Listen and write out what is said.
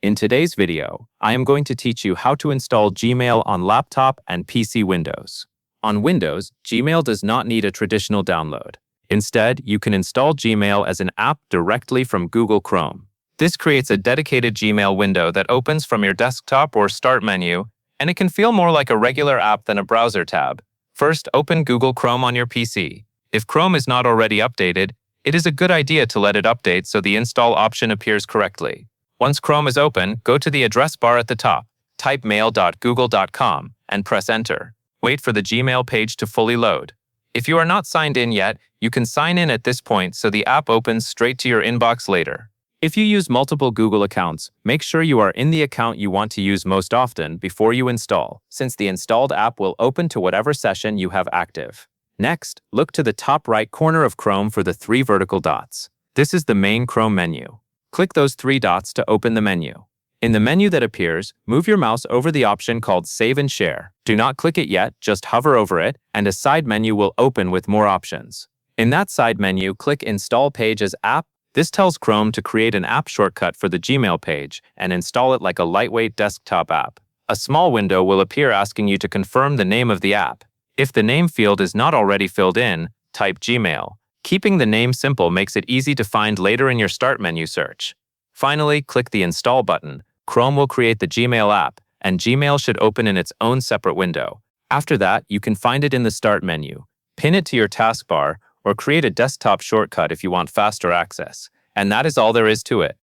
In today's video, I am going to teach you how to install Gmail on laptop and PC Windows. On Windows, Gmail does not need a traditional download. Instead, you can install Gmail as an app directly from Google Chrome. This creates a dedicated Gmail window that opens from your desktop or Start menu, and it can feel more like a regular app than a browser tab. First, open Google Chrome on your PC. If Chrome is not already updated, it is a good idea to let it update so the install option appears correctly. Once Chrome is open, go to the address bar at the top, type mail.google.com, and press Enter. Wait for the Gmail page to fully load. If you are not signed in yet, you can sign in at this point so the app opens straight to your inbox later. If you use multiple Google accounts, make sure you are in the account you want to use most often before you install, since the installed app will open to whatever session you have active. Next, look to the top right corner of Chrome for the 3 vertical dots. This is the main Chrome menu. Click those 3 dots to open the menu. In the menu that appears, move your mouse over the option called Save and Share. Do not click it yet, just hover over it, and a side menu will open with more options. In that side menu, click Install Page as App. This tells Chrome to create an app shortcut for the Gmail page and install it like a lightweight desktop app. A small window will appear asking you to confirm the name of the app. If the name field is not already filled in, type Gmail. Keeping the name simple makes it easy to find later in your Start menu search. Finally, click the Install button. Chrome will create the Gmail app, and Gmail should open in its own separate window. After that, you can find it in the Start menu, pin it to your taskbar, or create a desktop shortcut if you want faster access. And that is all there is to it.